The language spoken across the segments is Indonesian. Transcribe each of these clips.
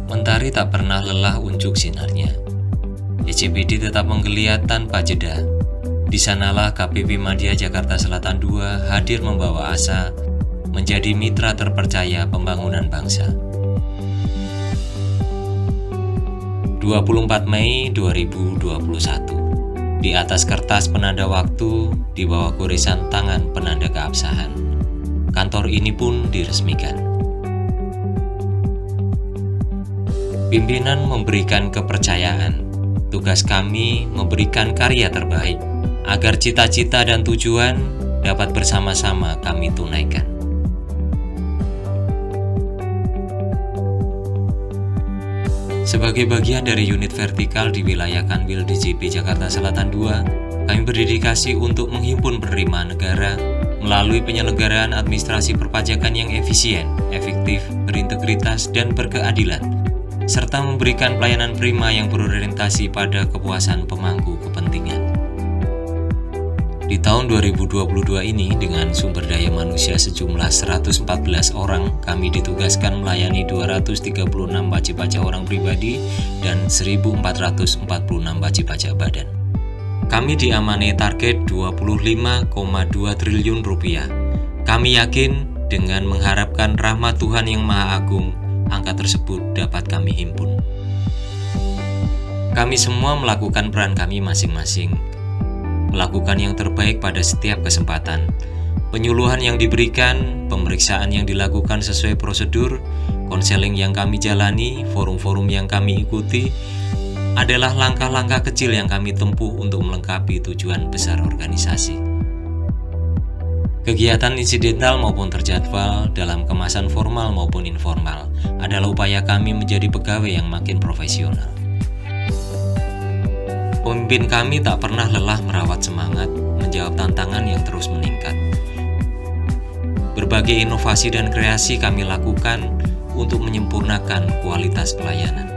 Mentari tak pernah lelah unjuk sinarnya. SCBD tetap menggeliat tanpa jeda. Di sanalah KPP Madya Jakarta Selatan II hadir membawa asa, menjadi mitra terpercaya pembangunan bangsa. 24 Mei 2021. Di atas kertas penanda waktu, di bawah goresan tangan penanda keabsahan, kantor ini pun diresmikan. Pimpinan memberikan kepercayaan. Tugas kami memberikan karya terbaik agar cita-cita dan tujuan dapat bersama-sama kami tunaikan. Sebagai bagian dari unit vertikal di wilayah Kanwil DJP Jakarta Selatan II, kami berdedikasi untuk menghimpun penerimaan negara melalui penyelenggaraan administrasi perpajakan yang efisien, efektif, berintegritas, dan berkeadilan, serta memberikan pelayanan prima yang berorientasi pada kepuasan pemangku kepentingan. Di tahun 2022 ini, dengan sumber daya manusia sejumlah 114 orang, kami ditugaskan melayani 236 wajib pajak orang pribadi dan 1.446 wajib pajak badan. Kami diamanai target 25,2 triliun rupiah. Kami yakin dengan mengharapkan rahmat Tuhan Yang Maha Agung, angka tersebut dapat kami himpun. Kami semua melakukan peran kami masing-masing, melakukan yang terbaik pada setiap kesempatan. Penyuluhan yang diberikan, pemeriksaan yang dilakukan sesuai prosedur, konseling yang kami jalani, forum-forum yang kami ikuti, adalah langkah-langkah kecil yang kami tempuh untuk melengkapi tujuan besar organisasi. Kegiatan insidental maupun terjadwal dalam kemasan formal maupun informal adalah upaya kami menjadi pegawai yang makin profesional. Pemimpin kami tak pernah lelah merawat semangat, menjawab tantangan yang terus meningkat. Berbagai inovasi dan kreasi kami lakukan untuk menyempurnakan kualitas pelayanan.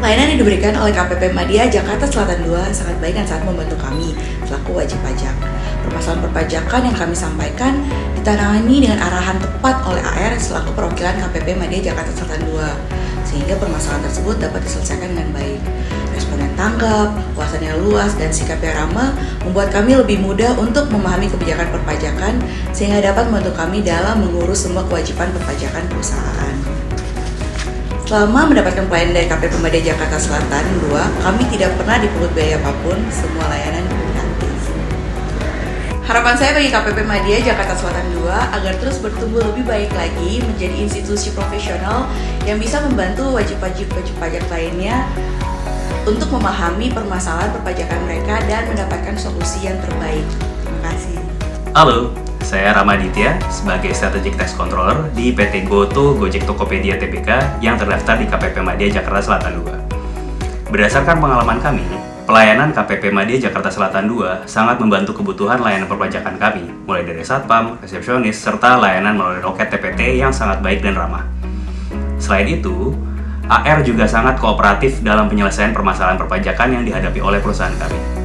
Pelayanan yang diberikan oleh KPP Madya Jakarta Selatan II sangat baik dan sangat membantu kami selaku wajib pajak. Permasalahan perpajakan yang kami sampaikan ditangani dengan arahan tepat oleh AR selaku perwakilan KPP Madya Jakarta Selatan II, sehingga permasalahan tersebut dapat diselesaikan dengan baik. Respon yang tanggap, wawasan yang luas, dan sikap yang ramah membuat kami lebih mudah untuk memahami kebijakan perpajakan sehingga dapat membantu kami dalam mengurus semua kewajiban perpajakan perusahaan. Selama mendapatkan pelayanan dari KPP Madya Jakarta Selatan II, kami tidak pernah dipungut biaya apapun, semua layanan gratis. Harapan saya bagi KPP Madya Jakarta Selatan II agar terus bertumbuh lebih baik lagi menjadi institusi profesional yang bisa membantu wajib pajak lainnya untuk memahami permasalahan perpajakan mereka dan mendapatkan solusi yang terbaik. Terima kasih. Halo, saya Ramaditya sebagai Strategic Tax Controller di PT GoTo Gojek Tokopedia Tbk yang terdaftar di KPP Madya Jakarta Selatan II. Berdasarkan pengalaman kami, pelayanan KPP Madya Jakarta Selatan II sangat membantu kebutuhan layanan perpajakan kami, mulai dari satpam, resepsionis, serta layanan melalui loket TPT yang sangat baik dan ramah. Selain itu, AR juga sangat kooperatif dalam penyelesaian permasalahan perpajakan yang dihadapi oleh perusahaan kami.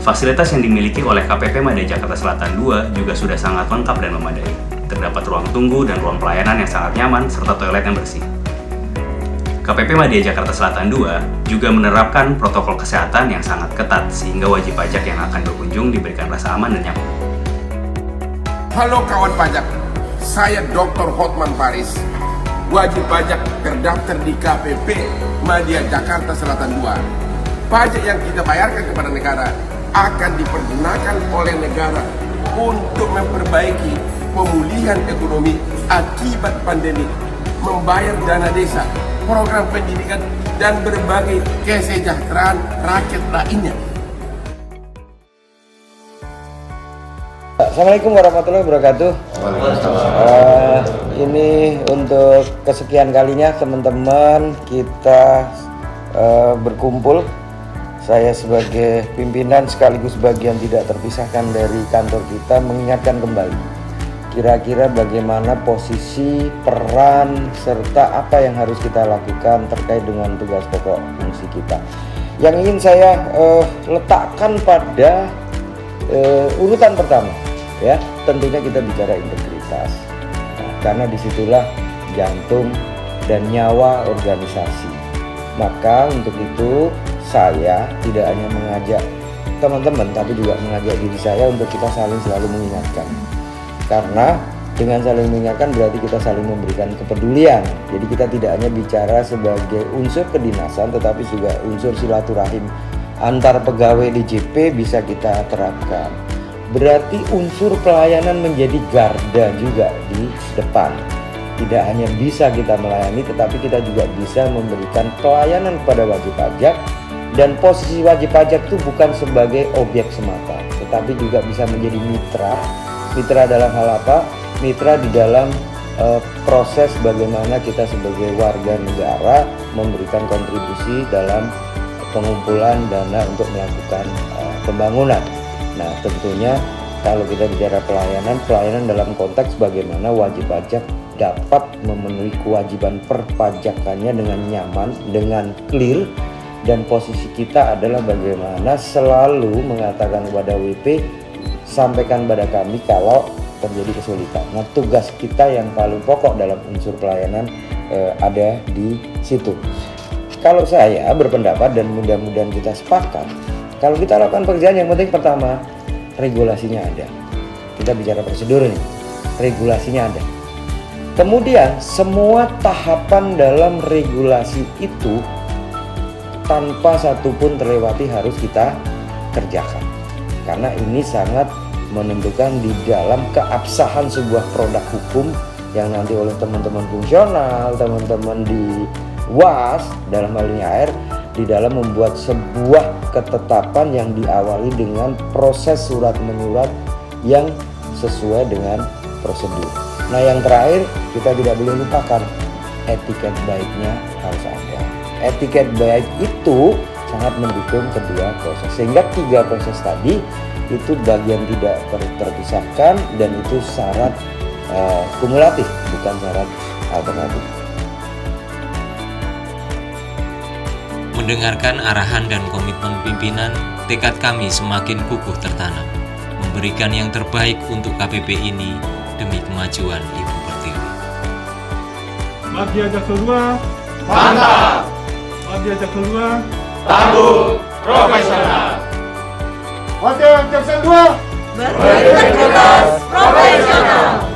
Fasilitas yang dimiliki oleh KPP Madya Jakarta Selatan II juga sudah sangat lengkap dan memadai. Terdapat ruang tunggu dan ruang pelayanan yang sangat nyaman serta toilet yang bersih. KPP Madya Jakarta Selatan II juga menerapkan protokol kesehatan yang sangat ketat sehingga wajib pajak yang akan berkunjung diberikan rasa aman dan nyaman. Halo kawan pajak, saya Dr. Hotman Paris, wajib pajak terdaftar di KPP Madya Jakarta Selatan II. Pajak yang kita bayarkan kepada negara akan dipergunakan oleh negara untuk memperbaiki pemulihan ekonomi akibat pandemi, membayar dana desa, program pendidikan, dan berbagai kesejahteraan rakyat lainnya. Assalamualaikum warahmatullahi wabarakatuh. Ini untuk kesekian kalinya teman-teman kita berkumpul saya sebagai pimpinan sekaligus bagian tidak terpisahkan dari kantor kita mengingatkan kembali kira-kira bagaimana posisi, peran, serta apa yang harus kita lakukan terkait dengan tugas pokok fungsi kita. Yang ingin saya letakkan pada urutan pertama, ya, tentunya kita bicara integritas. Nah, karena disitulah jantung dan nyawa organisasi. Maka untuk itu saya tidak hanya mengajak teman-teman, tapi juga mengajak diri saya untuk kita saling selalu mengingatkan. Karena dengan saling mengingatkan berarti kita saling memberikan kepedulian. Jadi kita tidak hanya bicara sebagai unsur kedinasan, tetapi juga unsur silaturahim antar pegawai DJP bisa kita terapkan. Berarti unsur pelayanan menjadi garda juga di depan. Tidak hanya bisa kita melayani, tetapi kita juga bisa memberikan pelayanan kepada wajib pajak. Dan posisi wajib pajak itu bukan sebagai objek semata, tetapi juga bisa menjadi mitra. Mitra dalam hal apa? Mitra di dalam proses bagaimana kita sebagai warga negara memberikan kontribusi dalam pengumpulan dana untuk melakukan pembangunan. Nah, tentunya kalau kita bicara pelayanan dalam konteks bagaimana wajib pajak dapat memenuhi kewajiban perpajakannya dengan nyaman, dengan clear, dan posisi kita adalah bagaimana selalu mengatakan kepada WP, sampaikan pada kami kalau terjadi kesulitan. Nah, tugas kita yang paling pokok dalam unsur pelayanan ada di situ. Kalau saya berpendapat dan mudah-mudahan kita sepakat, kalau kita lakukan pekerjaan yang penting pertama, regulasinya ada. Kita bicara prosedur nih, regulasinya ada. Kemudian semua tahapan dalam regulasi itu tanpa satupun terlewati harus kita kerjakan. Karena ini sangat menentukan di dalam keabsahan sebuah produk hukum yang nanti oleh teman-teman fungsional, teman-teman di WAS, dalam hal ini AR, di dalam membuat sebuah ketetapan yang diawali dengan proses surat menyurat yang sesuai dengan prosedur. Nah, yang terakhir kita tidak boleh lupakan etiket baiknya harus ada. Etiket baik itu sangat mendukung kedua proses, sehingga tiga proses tadi itu bagian tidak terpisahkan dan itu syarat kumulatif, bukan syarat alternatif. Mendengarkan arahan dan komitmen pimpinan, tekad kami semakin kukuh tertanam, memberikan yang terbaik untuk KPP ini demi kemajuan Ibu Pertiwi. Madya Jaksa 2, Mantap! Madya Jaksa 2, Tangguh! Profesional! Madya Jaksa 2. Berintegritas profesional.